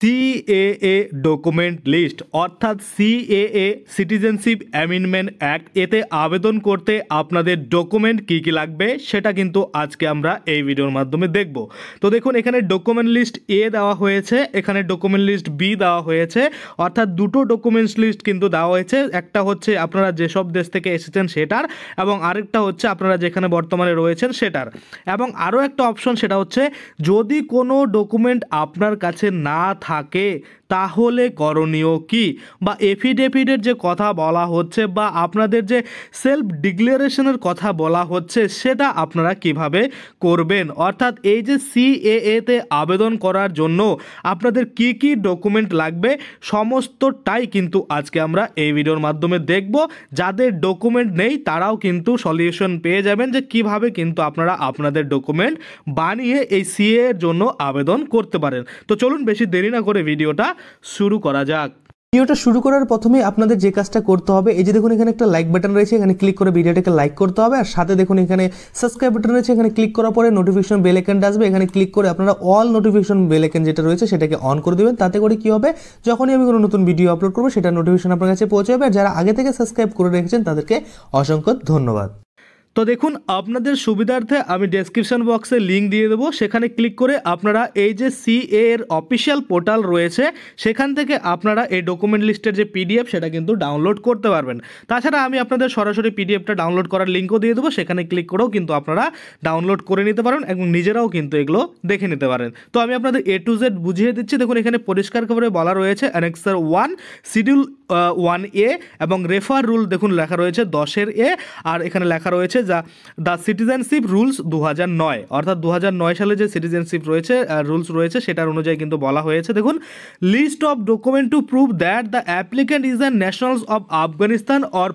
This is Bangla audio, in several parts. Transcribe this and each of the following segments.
সিএএ ডকুমেন্ট লিস্ট অর্থাৎ সিএএ সিটিজেনশিপ অ্যামেন্ডমেন্ট অ্যাক্ট, এতে আবেদন করতে আপনাদের ডকুমেন্ট কী কী লাগবে সেটা কিন্তু আজকে আমরা এই ভিডিওর মাধ্যমে দেখব। তো দেখুন, এখানে ডকুমেন্ট লিস্ট এ দেওয়া হয়েছে, এখানে ডকুমেন্ট লিস্ট বি দেওয়া হয়েছে, অর্থাৎ দুটো ডকুমেন্টস লিস্ট কিন্তু দেওয়া হয়েছে। একটা হচ্ছে আপনারা যেসব দেশ থেকে এসেছেন সেটার, এবং আরেকটা হচ্ছে আপনারা যেখানে বর্তমানে রয়েছেন সেটার। এবং আরও একটা অপশন, সেটা হচ্ছে যদি কোনো ডকুমেন্ট আপনার কাছে না থাকে তাহলে করণীয় কি, বা এফিডেভিটের যে কথা বলা হচ্ছে বা আপনাদের যে সেলফ ডিক্লারেশনের কথা বলা হচ্ছে সেটা আপনারা কিভাবে করবেন। অর্থাৎ এই যে সিএএতে আবেদন করার জন্য আপনাদের কি কি ডকুমেন্ট লাগবে সমস্তটাই কিন্তু আজকে আমরা এই ভিডিওর মাধ্যমে দেখব। যাদের ডকুমেন্ট নেই তারাও কিন্তু সলিউশন পেয়ে যাবেন যে কিভাবে কিন্তু আপনারা আপনাদের ডকুমেন্ট বানিয়ে এই সিএ এর জন্য আবেদন করতে পারেন। তো চলুন বেশি দেরি না করে ভিডিওটা শুরু করা যাক। ভিডিওটা শুরু করার প্রথমে আপনাদের যে কাজটা করতে হবে, এই যে দেখুন এখানে একটা লাইক বাটন রয়েছে, এখানে ক্লিক করে ভিডিওটাকে লাইক করতে হবে। আর সাথে দেখুন এখানে সাবস্ক্রাইব বাটন রয়েছে, এখানে ক্লিক করার পরে নোটিফিকেশন বেল আইকনটা আসবে, এখানে ক্লিক করে আপনারা অল নোটিফিকেশন বেল আইকন যেটা রয়েছে সেটাকে অন করে দেবেন। তাতে করে কি হবে, যখনই আমি কোনো নতুন ভিডিও আপলোড করবো সেটা নোটিফিকেশন আপনার কাছে পৌঁছে যাবে। আর যারা আগে থেকে সাবস্ক্রাইব করে রেখেছেন তাদেরকে অসংখ্য ধন্যবাদ। তো দেখুন, আপনাদের সুবিধার্থে আমি ডেসক্রিপশন বক্সে লিঙ্ক দিয়ে দেবো, সেখানে ক্লিক করে আপনারা এই যে সিএ এর অফিসিয়াল পোর্টাল রয়েছে সেখান থেকে আপনারা এই ডকুমেন্ট লিস্টের যে পিডিএফ সেটা কিন্তু ডাউনলোড করতে পারবেন। তাছাড়া আমি আপনাদের সরাসরি পিডিএফটা ডাউনলোড করার লিঙ্কও দিয়ে দেবো, সেখানে ক্লিক করেও কিন্তু আপনারা ডাউনলোড করে নিতে পারেন এবং নিজেরাও কিন্তু এগুলো দেখে নিতে পারেন। তো আমি আপনাদের এ টু জেড বুঝিয়ে দিচ্ছি। দেখুন, এখানে পরিষ্কার করে বলা রয়েছে অ্যানেক্সার 1 শিডিউল 1A এবং রেফার রুল দেখুন লেখা রয়েছে 10 এ, আর এখানে লেখা রয়েছে দ্য সিটিজেনশিপ রুলস 2009, অর্থাৎ 2009 সালে যে সিটিজেনশিপ রয়েছে রুলস রয়েছে সেটার অনুযায়ী কিন্তু বলা হয়েছে। দেখুন, list of document to prove that the applicant is the nationals of Afghanistan or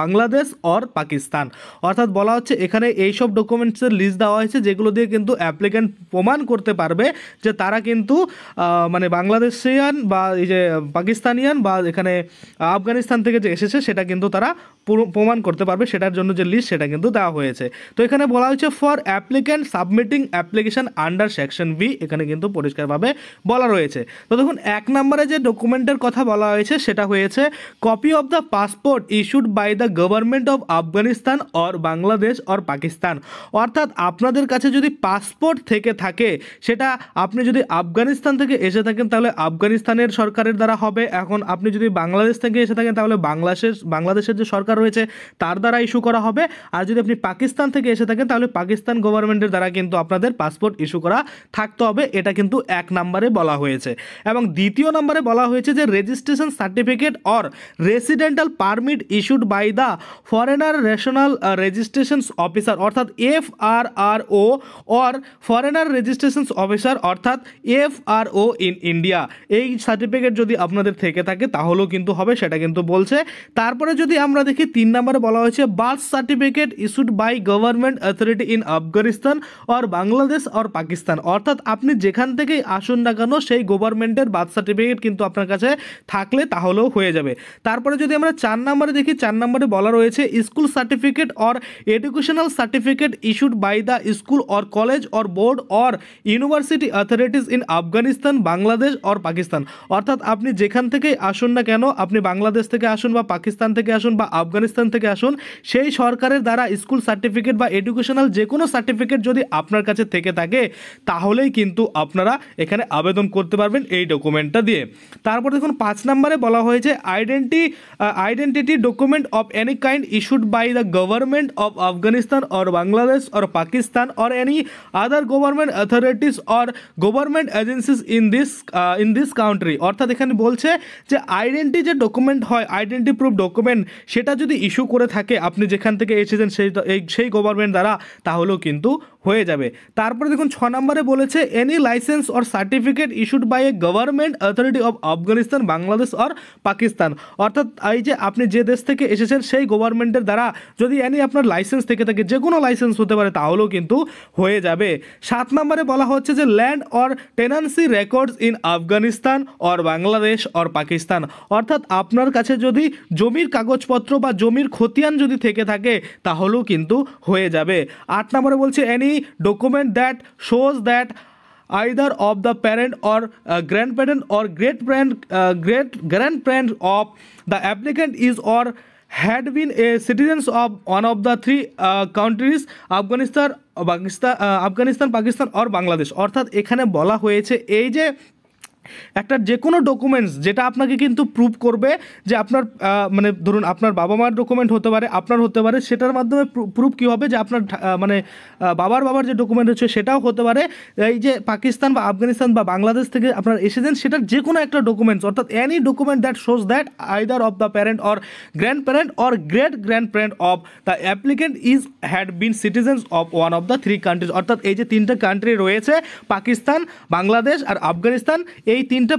Bangladesh or Pakistan. অর্থাৎ বলা হচ্ছে এখানে এইসব ডকুমেন্টসের লিস্ট দেওয়া হয়েছে যেগুলো দিয়ে কিন্তু অ্যাপ্লিক্যান্ট প্রমাণ করতে পারবে যে তারা কিন্তু মানে বাংলাদেশিয়ান বা এই যে পাকিস্তানিয়ান বা এখানে আফগানিস্তান থেকে যে এসেছে সেটা কিন্তু তারা প্রমাণ করতে পারবে। সেটার জন্য যে লিস্ট সেটা কিন্তু দেওয়া হয়েছে। তো এখানে বলা হয়েছে for applicant submitting application under section B, এখানে কিন্তু পরিষ্কারভাবে বলা রয়েছে। তো দেখুন, 1 নম্বরে যে ডকুমেন্টের কথা বলা হয়েছে সেটা হয়েছে copy of the passport issued by the government of Afghanistan or Bangladesh or Pakistan. অর্থাৎ আপনাদের কাছে যদি পাসপোর্ট থেকে থাকে, সেটা আপনি যদি আফগানিস্তান থেকে এসে থাকেন তাহলে আফগানিস্তানের সরকারের দ্বারা হবে। এখন আপনি যদি বাংলাদেশ থেকে এসে থাকেন তাহলে বাংলাদেশের যে সরকার রয়েছে তার দ্বারা ইস্যু করা হবে। আর যদি আপনি পাকিস্তান থেকে এসে থাকেন তাহলে পাকিস্তান গভর্নমেন্টের দ্বারা কিন্তু আপনাদের পাসপোর্ট ইস্যু করা থাকতে হবে। এটা কিন্তু 1 নম্বরে বলা হয়েছে। এবং 2 নম্বরে বলা হয়েছে যে registration certificate or residential permit issued by the foreigner national registration officer, অর্থাৎ FRRO or foreigner registration officer, অর্থাৎ FRO ইন ইন্ডিয়া। এই সার্টিফিকেট যদি আপনাদের থেকে থাকে তাহলেও কিন্তু হবে, সেটা কিন্তু বলছে। তারপরে যদি আমরা দেখি 3 নম্বরে বলা হয়েছে birth certificate issued by government authority in Afghanistan or Bangladesh or Pakistan. অর্থাৎ আপনি যেখান থেকেই আসুন না কেন সেই গভর্নমেন্টের বার্থ সার্টিফিকেট কিন্তু আপনার কাছে থাকলে তাহলেও হয়ে যাবে। তারপরে যদি আমরা 4 নম্বরে দেখি, 4 নম্বরে বলা রয়েছে school certificate or educational certificate issued by the school or college or board or university authorities in Afghanistan Bangladesh or Pakistan. অর্থাৎ আপনি যেখান থেকেই আসুন না কেন, আপনি বাংলাদেশ থেকে আসুন বা পাকিস্তান থেকে আসুন বা আফগানিস্তান থেকে আসুন, সেই সরকারের দ্বারা স্কুল সার্টিফিকেট বা এডুকেশনাল যে কোনো সার্টিফিকেট যদি আপনার কাছে থেকে থাকে তাহলেই কিন্তু আপনারা এখানে আবেদন করতে পারবেন এই ডকুমেন্টটা দিয়ে। তারপর দেখুন 5 নম্বরে বলা হয়েছে identity document of any kind issued by the government of Afghanistan or Bangladesh or Pakistan or any other government authorities or government agencies in this country. অর্থাৎ এখানে বলছে যে আইডেন্টি যে ডকুমেন্ট হয়, আইডেন্টি প্রুফ ডকুমেন্ট, সেটা যদি ইস্যু করে থাকে আপনি যেখান থেকে এসেছেন সেই গভর্নমেন্ট দ্বারা তাহলেও কিন্তু হয়ে যাবে। তারপরে দেখুন 6 নম্বরে বলেছে any licence or certificate issued by a government authority of Afghanistan Bangladesh or Pakistan. অর্থাৎ এই যে আপনি যে দেশ থেকে এসেছেন সেই গভর্নমেন্টের দ্বারা যদি এনি আপনার লাইসেন্স থেকে থাকে, যে কোনো লাইসেন্স হতে পারে, তাহলেও কিন্তু হয়ে যাবে। 7 নম্বরে বলা হচ্ছে যে land or tenancy records in Afghanistan or Bangladesh or Pakistan. অর্থাৎ আপনার কাছে যদি জমির কাগজপত্র বা জমির খতিয়ান যদি থেকে থাকে তাহলেও কিন্তু হয়ে যাবে। 8 নম্বরে বলছে any document that shows that either of the parent or grandparent or great grandparent of the applicant is or had been a citizens of one of the three countries Afghanistan Pakistan or Bangladesh. অর্থাৎ এখানে বলা হয়েছে এই যে একটা যে কোনো ডকুমেন্টস যেটা আপনাকে কিন্তু প্রুভ করবে যে আপনার মানে ধরুন আপনার বাবা মার ডকুমেন্ট হতে পারে, আপনার হতে পারে, সেটার মাধ্যমে প্রুভ কী হবে যে আপনার মানে বাবার যে ডকুমেন্ট হচ্ছে সেটাও হতে পারে। এই যে পাকিস্তান বা আফগানিস্তান বা বাংলাদেশ থেকে আপনার এসেছেন সেটার যে কোনো একটা ডকুমেন্টস, অর্থাৎ any document that shows that either of the parent or grand parent or great grand parent of the applicant is had been citizens of one of the three countries. অর্থাৎ এই যে তিনটা কান্ট্রি রয়েছে পাকিস্তান, বাংলাদেশ আর আফগানিস্তান, এই তিনটা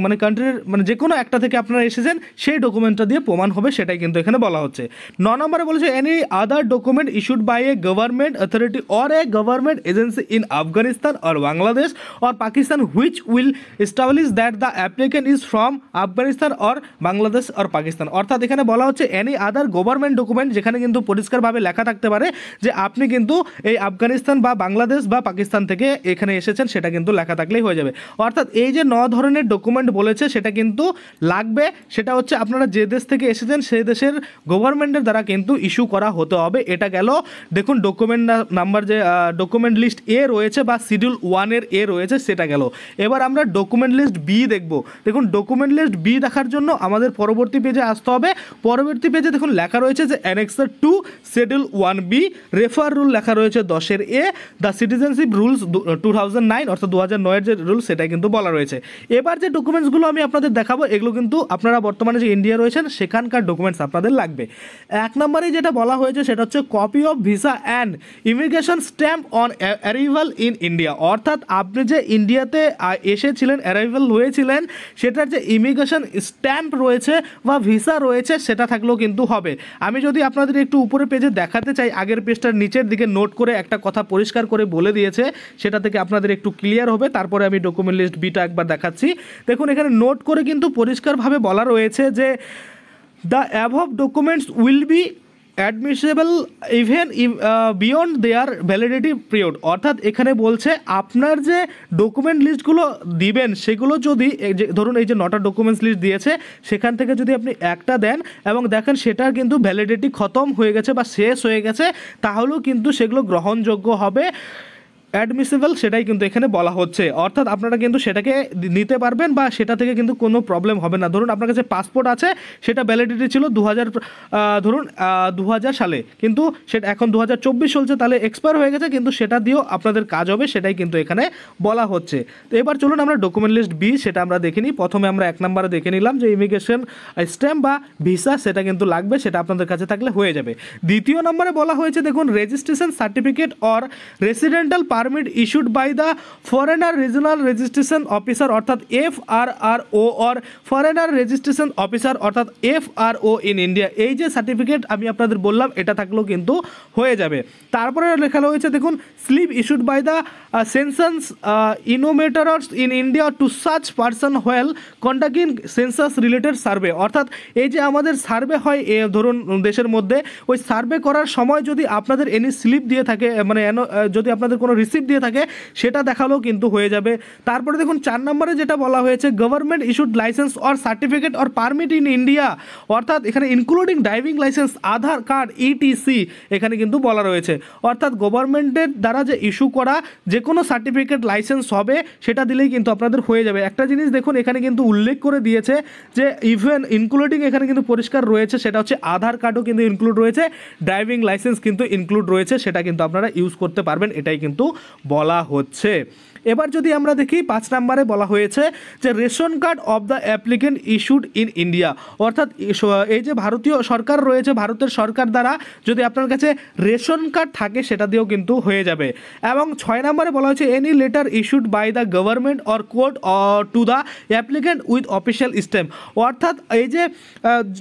মানে কান্ট্রির মানে যে কোনো একটা থেকে আপনারা এসেছেন সেই ডকুমেন্টটা দিয়ে প্রমাণ হবে, সেটাই কিন্তু এখানে বলা হচ্ছে। 9 নম্বরে বলেছে any other document issued by a government authority or a government agency in Afghanistan or Bangladesh or Pakistan which will establish that the applicant is from Afghanistan or Bangladesh or Pakistan. অর্থাৎ এখানে বলা হচ্ছে এনি আদার গভর্নমেন্ট ডকুমেন্ট, যেখানে কিন্তু পরিষ্কারভাবে লেখা থাকতে পারে যে আপনি কিন্তু এই আফগানিস্তান বা বাংলাদেশ বা পাকিস্তান থেকে এখানে এসেছেন, সেটা কিন্তু লেখা থাকলেই হয়ে যাবে। অর্থাৎ এই যে 9 ধরনের ডকুমেন্ট বলেছে সেটা কিন্তু লাগবে, সেটা হচ্ছে আপনারা যে দেশ থেকে এসেছেন সেই দেশের গভর্নমেন্টের দ্বারা কিন্তু ইস্যু করা হতে হবে। এটা গেল দেখুন ডকুমেন্ট নাম্বার যে ডকুমেন্ট লিস্ট এ রয়েছে বা শিডিউল 1-এর এ রয়েছে সেটা গেল। এবার আমরা ডকুমেন্ট লিস্ট বি দেখব। দেখুন ডকুমেন্ট লিস্ট বি দেখার জন্য আমাদের পরবর্তী পেজে আসতে হবে। পরবর্তী পেজে দেখুন লেখা রয়েছে যে annexure 2 schedule 1B refer rule লেখা রয়েছে 10-এর এ, দ্য সিটিজেনশিপ রুলস 2009 অর্থাৎ 2009-এর যে রুল সেটা কিন্তু বলা রয়েছে। এবার যে ডকুমেন্টসগুলো আমি আপনাদের দেখাবো এগুলো কিন্তু আপনারা বর্তমানে যে ইন্ডিয়া রয়েছেন সেখানকার ডকুমেন্টস আপনাদের লাগবে। 1 নম্বরে যেটা বলা হয়েছে সেটা হচ্ছে copy of visa and immigration stamp on arrival in India. অর্থাৎ আপনি যে ইন্ডিয়াতে এসেছিলেন, অ্যারাইভাল হয়েছিলেন, সেটার যে ইমিগ্রেশন স্ট্যাম্প রয়েছে বা ভিসা রয়েছে সেটা থাকলেও কিন্তু হবে। আমি যদি আপনাদের একটু উপরে পেজে দেখাতে চাই, আগের পেজটার নিচের দিকে নোট করে একটা কথা পরিষ্কার করে বলে দিয়েছে, সেটা থেকে আপনাদের একটু ক্লিয়ার হবে। তারপরে আমি ডকুমেন্ট লিস্ট বিটা একবার দেখাচ্ছি। দেখুন এখানে নোট করে কিন্তু পরিষ্কারভাবে বলা রয়েছে যে the above documents will be admissible even beyond there validity period. অর্থাৎ এখানে বলছে আপনার যে ডকুমেন্ট লিস্টগুলো দিবেন সেগুলো যদি ধরুন এই যে 9টা ডকুমেন্টস লিস্ট দিয়েছে সেখান থেকে যদি আপনি একটা দেন এবং দেখেন সেটার কিন্তু ভ্যালিডিটি খতম হয়ে গেছে বা শেষ হয়ে গেছে, তাহলেও কিন্তু সেগুলো গ্রহণযোগ্য হবে, অ্যাডমিসেবল, সেটাই কিন্তু এখানে বলা হচ্ছে। অর্থাৎ আপনারা কিন্তু সেটাকে নিতে পারবেন বা সেটা থেকে কিন্তু কোনো প্রবলেম হবে না। ধরুন আপনার কাছে পাসপোর্ট আছে, সেটা ভ্যালিডিটি ছিল 2000 সালে, কিন্তু সেটা এখন 2024 চলছে, তাহলে এক্সপায়ার হয়ে গেছে, কিন্তু সেটা দিয়েও আপনাদের কাজ হবে, সেটাই কিন্তু এখানে বলা হচ্ছে। তো এবার চলুন আমরা ডকুমেন্ট লিস্ট বি সেটা আমরা দেখে নিই। প্রথমে আমরা 1 নম্বরে দেখে নিলাম যে ইমিগ্রেশন স্ট্যাম্প বা ভিসা, সেটা কিন্তু লাগবে, সেটা আপনাদের কাছে থাকলে হয়ে যাবে। 2 নম্বরে বলা হয়েছে দেখুন registration certificate or residential permit issued by the foreigner regional registration officer অর্থাৎ FRRO or foreigner registration officer অর্থাৎ FRO ইন ইন্ডিয়া। এই যে সার্টিফিকেট আমি আপনাদের বললাম এটা থাকলেও কিন্তু হয়ে যাবে। তারপরে লেখা রয়েছে দেখুন slip issued by the census enumerators in India to such person while conducting census related survey. অর্থাৎ এই যে আমাদের সার্ভে হয় ধরুন দেশের মধ্যে, ওই সার্ভে করার সময় যদি আপনাদের এনি স্লিপ দিয়ে থাকে, মানে যদি আপনাদের কোনো রিসিপ্ট দিয়ে থাকে সেটা দেখালেও কিন্তু হয়ে যাবে। তারপরে দেখুন 4 নম্বরে যেটা বলা হয়েছে government issued licence or certificate or permit in India. অর্থাৎ এখানে ইনক্লুডিং ড্রাইভিং লাইসেন্স, আধার কার্ড, ETC এখানে কিন্তু বলা রয়েছে। অর্থাৎ গভর্নমেন্টের দ্বারা যে ইস্যু করা যে কোনো সার্টিফিকেট লাইসেন্স হবে সেটা দিলেই কিন্তু আপনাদের হয়ে যাবে। একটা জিনিস দেখুন এখানে কিন্তু উল্লেখ করে দিয়েছে যে ইভেন ইনক্লুডিং এখানে কিন্তু পরিষ্কার রয়েছে, সেটা হচ্ছে আধার কার্ডও কিন্তু ইনক্লুড রয়েছে, ড্রাইভিং লাইসেন্স কিন্তু ইনক্লুড রয়েছে, সেটা কিন্তু আপনারা ইউজ করতে পারবেন, এটাই কিন্তু বলা হচ্ছে। এবার যদি আমরা দেখি 5 নম্বরে বলা হয়েছে যে ration card of the applicant issued in India. অর্থাৎ এই যে ভারতীয় সরকার রয়েছে, ভারতের সরকার দ্বারা যদি আপনার কাছে রেশন কার্ড থাকে সেটা দিয়েও কিন্তু হয়ে যাবে। এবং 6 নম্বরে বলা হয়েছে any letter issued by the government or court to the applicant with official stamp. অর্থাৎ এই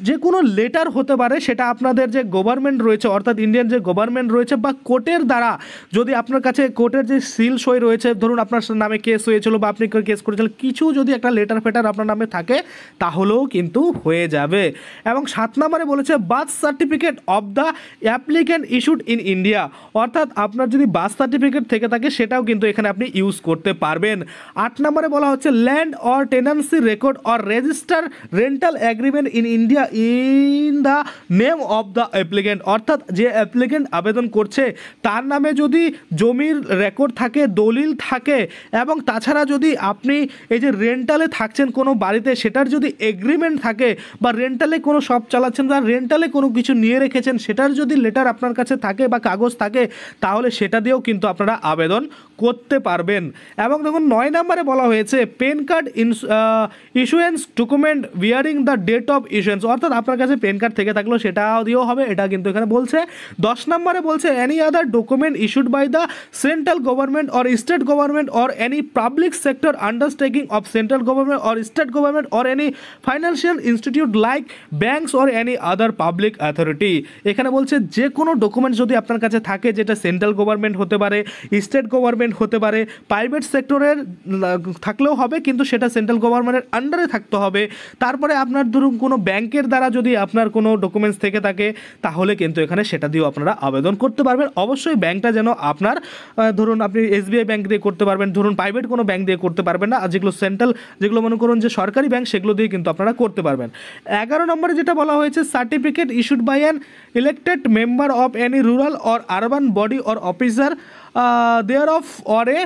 যে কোনো লেটার হতে পারে, সেটা আপনাদের যে গভর্নমেন্ট রয়েছে অর্থাৎ ইন্ডিয়ান যে গভর্নমেন্ট রয়েছে বা কোর্টের দ্বারা, যদি আপনার কাছে কোর্টের যে সিল সই রয়েছে, ধরুন আপনার নামে কেস হয়েছিল বা আপনি কেস করেছিলেন, কিছু যদি একটা লেটার ফেটার আপনার নামে থাকে তাহলেও কিন্তু হয়ে যাবে। এবং 7 নম্বরে বলেছে birth certificate of the applicant issued in India, অর্থাৎ আপনার যদি বার্থ সার্টিফিকেট থেকে থাকে সেটাও কিন্তু এখানে আপনি ইউজ করতে পারবেন। 8 নম্বরে বলা হচ্ছে land or tenancy record or register rental agreement in India in the name of the applicant, অর্থাৎ যে অ্যাপ্লিক্যান্ট আবেদন করছে তার নামে যদি জমির রেকর্ড থাকে, দলিল থাকে, এবং তাছাড়া যদি আপনি এই যে রেন্টালে থাকছেন কোনো বাড়িতে সেটার যদি এগ্রিমেন্ট থাকে, বা রেন্টালে কোনো শপ চালাচ্ছেন বা রেন্টালে কোনো কিছু নিয়ে রেখেছেন সেটার যদি লেটার আপনার কাছে থাকে বা কাগজ থাকে, তাহলে সেটা দিয়েও কিন্তু আপনারা আবেদন করতে পারবেন। এবং দেখুন 9 নম্বরে বলা হয়েছে PAN card issuance document bearing the date of issuance, অর্থাৎ আপনার কাছে পেন কার্ড থেকে থাকলেও সেটাও দিয়েও হবে, এটা কিন্তু এখানে বলছে। 10 নম্বরে বলছে any other document issued by the central government or state government or any public sector undertaking of central government or state government or any financial institute like banks or any other public authority. এখানে বলছে যে কোনো ডকুমেন্ট যদি আপনার কাছে থাকে, যেটা সেন্ট্রাল গভর্নমেন্ট হতে পারে, স্টেট গভর্নমেন্ট হতে পারে, প্রাইভেট সেক্টরের থাকলেও হবে কিন্তু সেটা সেন্ট্রাল গভর্নমেন্টের আন্ডারে থাকতে হবে। তারপরে আপনার ধরুন কোনো ব্যাংকের দ্বারা যদি আপনার কোনো ডকুমেন্টস থেকে থাকে তাহলে কিন্তু এখানে সেটা দিয়েও আপনারা আবেদন করতে পারবেন। অবশ্যই ব্যাংকটা যেন আপনার ধরুন আপনি SBI ব্যাংক দিয়ে করতে পারবেন, ধরুন প্রাইভেট কোনো ব্যাংক দিয়ে করতে পারবেন না, আর যেগুলো সেন্ট্রাল, যেগুলো মনে করুন যে সরকারি ব্যাংক, সেগুলো দিয়ে কিন্তু আপনারা করতে পারবেন। 11 নম্বরে যেটা বলা হয়েছে certificate issued by an elected member of any rural or urban body or officer thereof or a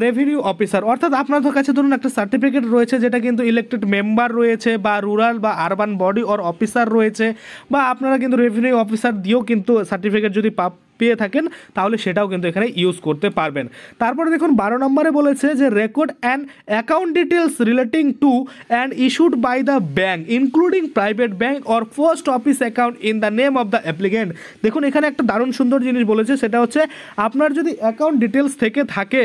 revenue officer, অর্থাৎ আপনাদের কাছে ধরুন একটা সার্টিফিকেট রয়েছে যেটা কিন্তু ইলেক্টেড মেম্বার রয়েছে বা রুরাল বা আরবান বডি অর অফিসার রয়েছে, বা আপনারা কিন্তু রেভিনিউ অফিসার দিয়েও কিন্তু সার্টিফিকেট যদি পেয়ে থাকেন তাহলে সেটাও কিন্তু এখানে ইউজ করতে পারবেন। তারপরে দেখুন 12 নম্বরে বলেছে যে record and account details relating to and issued by the bank including private bank or post office account in the name of the applicant. দেখুন এখানে একটা দারুণ সুন্দর জিনিস বলেছে, সেটা হচ্ছে আপনার যদি অ্যাকাউন্ট ডিটেলস থেকে থাকে,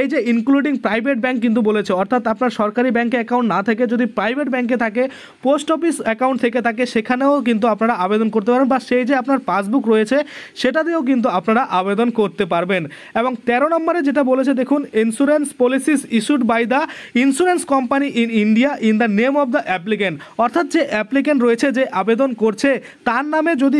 এই যে ইনক্লুডিং প্রাইভেট ব্যাঙ্ক কিন্তু বলেছে, অর্থাৎ আপনার সরকারি ব্যাঙ্কে অ্যাকাউন্ট না থেকে যদি প্রাইভেট ব্যাঙ্কে থাকে, পোস্ট অফিস অ্যাকাউন্ট থেকে থাকে, সেখানেও কিন্তু আপনারা আবেদন করতে পারেন, বা সেই যে আপনার পাসবুক রয়েছে সেটা দিয়েও কিন্তু আপনারা আবেদন করতে পারবেন। এবং 13 নম্বরে যেটা বলেছে দেখুন insurance policies issued by the insurance company in India in the name of the applicant, অর্থাৎ যে অ্যাপ্লিক্যান্ট রয়েছে যে আবেদন করছে তার নামে যদি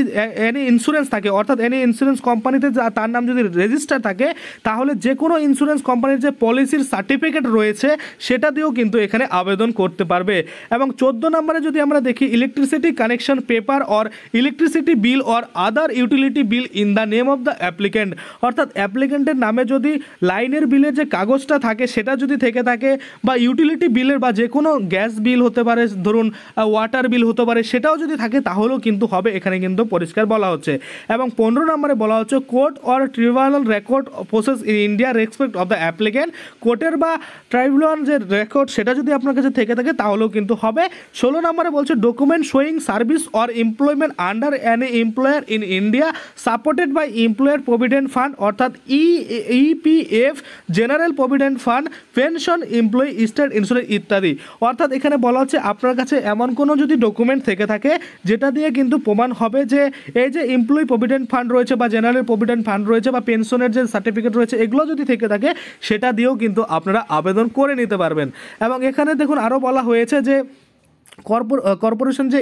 এনি ইন্স্যুরেন্স থাকে, অর্থাৎ এনি ইন্স্যুরেন্স কোম্পানিতে তার নাম যদি রেজিস্টার থাকে, তাহলে যে কোনো ইন্স্যুরেন্স কোম্পানির যে পলিসির সার্টিফিকেট রয়েছে সেটা দিয়েও কিন্তু এখানে আবেদন করতে পারবে। এবং 14 নম্বরে যদি আমরা দেখি electricity connection paper or electricity bill or other utility bill in the name of the applicant, অর্থাৎ অ্যাপ্লিক্যান্টের নামে যদি লাইনের বিলের যে কাগজটা থাকে সেটা যদি থেকে থাকে, বা ইউটিলিটি বিলের বা যে কোনো গ্যাস বিল হতে পারে, ধরুন ওয়াটার বিল হতে পারে, সেটাও যদি থাকে তাহলেও কিন্তু হবে, এখানে কিন্তু পরিষ্কার বলা হচ্ছে। এবং 15 নম্বরে বলা হচ্ছে court or tribunal record process in India respect of the applicant, কোর্টের বা ট্রাইব্যুনাল যে রেকর্ড সেটা যদি আপনার কাছে থেকে থাকে তাহলেও কিন্তু হবে। 16 নম্বরে বলছে document showing service or employment under any employer in India supported by employer provident fund, অর্থাৎ EPF general provident fund, pension, employee state insurance ইত্যাদি। অর্থাৎ এখানে বলা হচ্ছে আপনার কাছে এমন কোনো যদি ডকুমেন্ট থেকে থাকে যেটা দিয়ে কিন্তু প্রমাণ হবে যে এই যে এমপ্লয়ি প্রভিডেন্ট ফান্ড রয়েছে বা জেনারেল প্রভিডেন্ট ফান্ড রয়েছে বা পেনশনের যে সার্টিফিকেট রয়েছে, এগুলো যদি থেকে থাকে সেটা দিয়েও কিন্তু আপনারা আবেদন করে নিতে পারবেন। এবং এখানে দেখুন আরও বলা হয়েছে যে কর্পোরেশন যে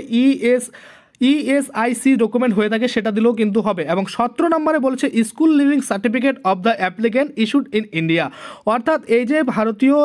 ESIC ডকুমেন্ট হয়ে থাকে সেটা দিলেও কিন্তু হবে। এবং 17 নম্বরে বলছে school living certificate of the applicant issued in India, অর্থাৎ এই যে ভারতীয়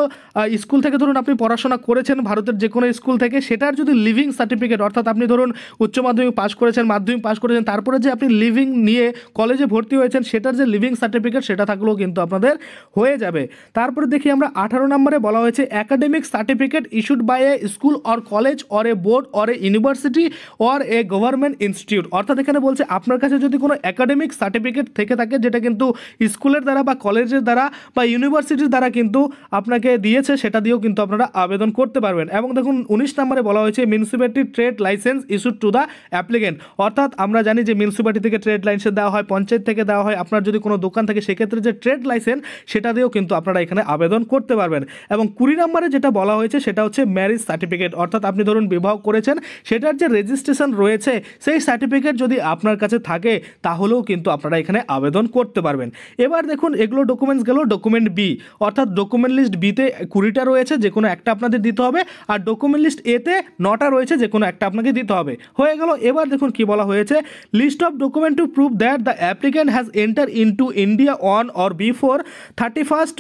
স্কুল থেকে ধরুন আপনি পড়াশোনা করেছেন ভারতের যে কোনো স্কুল থেকে, সেটার যদি লিভিং সার্টিফিকেট, অর্থাৎ আপনি ধরুন উচ্চ মাধ্যমিক পাস করেছেন, মাধ্যমিক পাস করেছেন, তারপরে যে আপনি লিভিং নিয়ে কলেজে ভর্তি হয়েছেন সেটার যে লিভিং সার্টিফিকেট সেটা থাকলেও কিন্তু আপনাদের হয়ে যাবে। তারপরে দেখি আমরা 18 নম্বরে বলা হয়েছে academic certificate issued by a school or college or a board or a university or a government institute, অর্থাৎ এখানে বলছে আপনার কাছে যদি কোনো একাডেমিক সার্টিফিকেট থেকে থাকে যেটা কিন্তু স্কুলের দ্বারা বা কলেজের দ্বারা বা ইউনিভার্সিটির দ্বারা কিন্তু আপনাকে দিয়েছে, সেটা দিয়েও কিন্তু আপনারা আবেদন করতে পারবেন। এবং দেখুন 19 নম্বরে বলা হয়েছে municipality trade licence issued to the applicant, অর্থাৎ আমরা জানি যে মিউনিসিপ্যালিটি থেকে ট্রেড লাইসেন্স দেওয়া হয়, পঞ্চায়েত থেকে দেওয়া হয়, আপনার যদি কোনো দোকান থাকে সেক্ষেত্রে যে ট্রেড লাইসেন্স সেটা দিয়েও কিন্তু আপনারা এখানে আবেদন করতে পারবেন। এবং 20 নম্বরে যেটা বলা হয়েছে সেটা হচ্ছে ম্যারেজ সার্টিফিকেট, অর্থাৎ আপনি ধরুন বিবাহ করেছেন সেটার যে রেজিস্ট্রেশন রয়েছে রয়েছে সেই সার্টিফিকেট যদি আপনার কাছে থাকে তাহলেও কিন্তু আপনারা এখানে আবেদন করতে পারবেন। এবার দেখুন এগুলো ডকুমেন্টস গেল ডকুমেন্ট বি, অর্থাৎ ডকুমেন্ট লিস্ট বিতে 20টা রয়েছে, যে কোনো একটা আপনাদের দিতে হবে, আর ডকুমেন্ট লিস্ট এতে 9টা রয়েছে, যে কোনো একটা আপনাকে দিতে হবে। হয়ে গেল। এবার দেখুন কি বলা হয়েছে, list of document to prove that the applicant has enter into India on or before 31st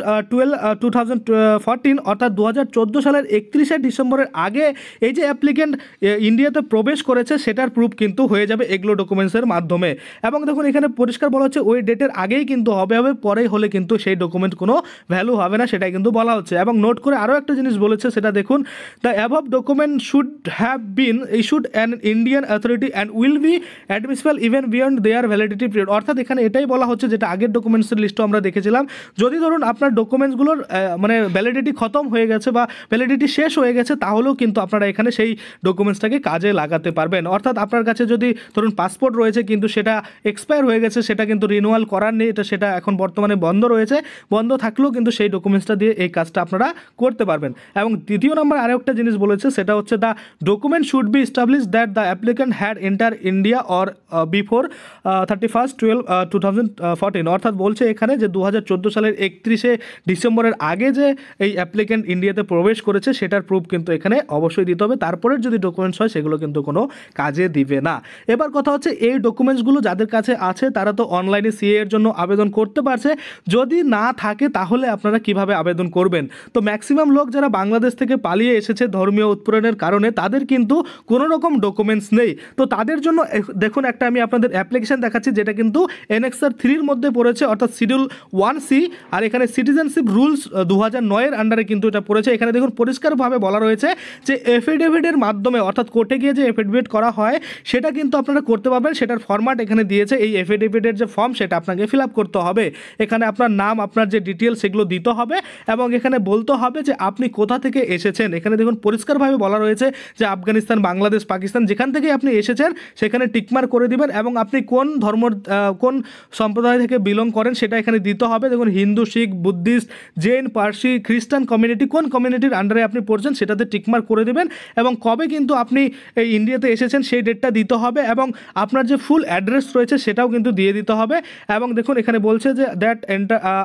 2014, অর্থাৎ 2014 সালের 31শে ডিসেম্বরের আগে এই যে অ্যাপ্লিক্যান্ট ইন্ডিয়াতে প্রবেশ করেছে সেটার প্রুফ কিন্তু হয়ে যাবে এগুলো ডকুমেন্টসের মাধ্যমে। এবং দেখুন এখানে পরিষ্কার বলা হচ্ছে ওই ডেটের আগেই কিন্তু হবে, পরে হলে কিন্তু সেই ডকুমেন্ট কোনো ভ্যালু হবে না, সেটাই কিন্তু বলা হচ্ছে। এবং নোট করে আরও একটা জিনিস বলেছে, সেটা দেখুন, the above document should have been issued an Indian authority and will be admissible even beyond there validity period. অর্থাৎ এখানে এটাই বলা হচ্ছে যেটা আগের ডকুমেন্টসের লিস্টও আমরা দেখেছিলাম, যদি ধরুন আপনার ডকুমেন্টসগুলোর মানে ভ্যালিডিটি খতম হয়ে গেছে বা ভ্যালিডিটি শেষ হয়ে গেছে, তাহলেও কিন্তু আপনারা এখানে সেই ডকুমেন্টসটাকে কাজে লাগাতে পারবেন। অর্থাৎ আপনার কাছে যদি ধরুন পাসপোর্ট রয়েছে কিন্তু সেটা এক্সপায়ার হয়ে গেছে, সেটা কিন্তু রিনিউয়াল করার নেই, সেটা এখন বর্তমানে বন্ধ রয়েছে, বন্ধ থাকলেও কিন্তু সেই ডকুমেন্টসটা দিয়ে এই কাজটা আপনারা করতে পারবেন। এবং দ্বিতীয় নম্বর আরও একটা জিনিস বলেছে, সেটা হচ্ছে the document should be establish that the applicant had enter India or before 31st 12 2014, অর্থাৎ বলছে এখানে যে 2014 সালের 31শে ডিসেম্বরের আগে যে এই অ্যাপ্লিক্যান্ট ইন্ডিয়াতে প্রবেশ করেছে সেটার প্রুফ কিন্তু এখানে অবশ্যই দিতে হবে। তারপরের যদি ডকুমেন্টস হয় সেগুলো কিন্তু কোনো কাজে দিবে না। এবার কথা হচ্ছে এই ডকুমেন্টসগুলো যাদের কাছে আছে তারা তো অনলাইনে সিএ এর জন্য আবেদন করতে পারছে, যদি না থাকে তাহলে আপনারা কিভাবে আবেদন করবেন। তো ম্যাক্সিমাম লোক যারা বাংলাদেশ থেকে পালিয়ে এসেছে ধর্মীয় উৎপীড়নের কারণে, তাদের কিন্তু কোনো রকম ডকুমেন্টস নেই। তো তাদের জন্য দেখুন একটা আমি আপনাদের অ্যাপ্লিকেশন দেখাচ্ছি, যেটা কিন্তু এনএক্সআর 3-র মধ্যে পড়েছে, অর্থাৎ শিডিউল 1C, আর এখানে সিটিজেনশিপ রুলস 2009-এর আন্ডারে কিন্তু এটা পড়েছে। এখানে দেখুন পরিষ্কারভাবে বলা রয়েছে যে এফিডেভিটের মাধ্যমে, অর্থাৎ কোর্টে গিয়ে যে এফিডেভিট করা হয় সেটা কিন্তু আপনারা করতে পারবেন। সেটার ফরম্যাট এখানে দিয়েছে, এই এফিডেভিটের যে ফর্ম সেটা আপনাকে ফিল আপ করতে হবে। এখানে আপনার নাম, আপনার যে ডিটেলস সেগুলো দিতে হবে, এবং এখানে বলতে হবে যে আপনি কোথা থেকে এসেছেন। এখানে দেখুন পরিষ্কারভাবে বলা রয়েছে যে আফগানিস্তান, বাংলাদেশ, পাকিস্তান, যেখান থেকে আপনি এসেছেন সেখানে টিকমার্ক করে দিবেন, এবং আপনি কোন ধর্ম কোন সম্প্রদায় থেকে বিলং করেন সেটা এখানে দিতে হবে। দেখুন হিন্দু, শিখ, বুদ্ধিস্ট, জৈন, পার্সি, খ্রিস্টান কমিউনিটি, কোন কমিউনিটির আন্ডারে আপনি পড়ছেন সেটাতে টিকমার্ক করে দেবেন, এবং কবে কিন্তু আপনি এই ইন্ডিয়াতে এসেছেন সেই ডেটটা দিতে হবে, এবং আপনার যে ফুল অ্যাড্রেস রয়েছে সেটাও কিন্তু দিয়ে দিতে হবে। এবং দেখুন এখানে বলছে যে that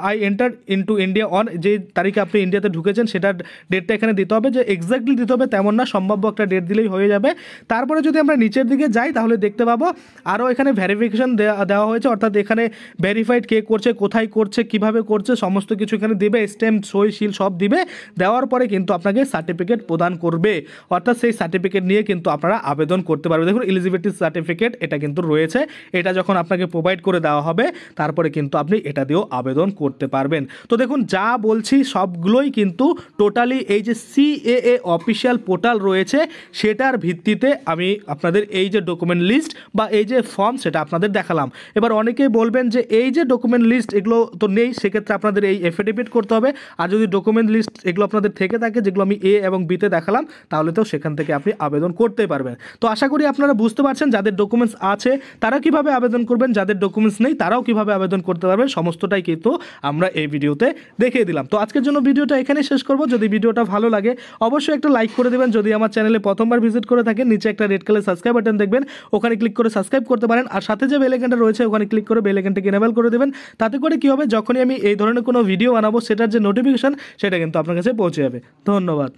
I enter into India on, যে তারিখে আপনি ইন্ডিয়াতে ঢুকেছেন সেটার ডেটটা এখানে দিতে হবে, যে এক্স্যাক্টলি দিতে হবে তেমন না, সম্ভাব্য একটা ডেট দিলেই হয়ে যাবে। তারপরে যদি আমরা নিচের দিকে যাই তাহলে দেখতে পাবো আরও এখানে ভেরিফিকেশন দেওয়া হয়েছে, অর্থাৎ এখানে ভেরিফাইড কে করছে, কোথায় করছে, কিভাবে করছে, সমস্ত কিছু এখানে দিবে, স্ট্যাম্প, সই, সিল সব দিবে। দেওয়ার পরে কিন্তু আপনাকে সার্টিফিকেট প্রদান করবে, অর্থাৎ সেই সার্টিফিকেট নিয়ে কিন্তু আপনারা আবেদন করতে পারবেন। দেখুন এলিজিবিলিটি সার্টিফিকেট এটা কিন্তু রয়েছে, এটা যখন আপনাকে প্রোভাইড করে দেওয়া হবে তারপরে কিন্তু আপনি এটা দিয়েও আবেদন করতে পারবেন। তো দেখুন যা বলছি সবগুলোই কিন্তু টোটালি এই যে সিএএ অফিসিয়াল পোর্টাল রয়েছে সেটার ভিত্তিতে আমি আপনাদের এই যে ডকুমেন্ট লিস্ট বা এই যে ফর্ম সেটা আপনাদের দেখালাম। এবার অনেকেই বলবেন যে এই যে ডকুমেন্ট লিস্ট এগুলো তো নেই, সেক্ষেত্রে আপনাদের এই এফিডেভিট করতে হবে, আর যদি ডকুমেন্ট লিস্ট এগুলো আপনাদের থেকে থাকে যেগুলো আমি এ এবং বিতে দেখালাম তাহলে তো সেখান থেকে আপনি আবেদন করতে পারবেন। তো আশা করি আপনারা বুঝতে পারছেন যাদের ডকুমেন্টস আছে তারা কিভাবে আবেদন করবেন, যাদের ডকুমেন্টস নেই তারাও কিভাবে আবেদন করতে পারবেন, সমস্তটাই কিন্তু আমরা এই ভিডিওতে দেখিয়ে দিলাম। তো আজকের জন্য ভিডিওটা এখানে শেষ করব। যদি ভিডিওটা ভালো লাগে অবশ্যই একটা লাইক করে দেবেন, যদি আমার চ্যানেলে প্রথমবার ভিজিট করে থাকেন নিচে একটা রেড কালার সাবস্ক্রাইব বাটন দেখবেন, ওখানে ক্লিক করে সাবস্ক্রাইব করতে পারেন, আর সাথে যে বেল আইকনটা রয়েছে ওখানে ক্লিক করে বেল আইকনটাকে এনেবল করে দেবেন। তাতে করে কি হবে, যখনই আমি এই ধরনের কোনো ভিডিও বানাবো সেটার যে নোটিফিকেশন সেটা কিন্তু আপনার কাছে পৌঁছে যাবে। ধন্যবাদ।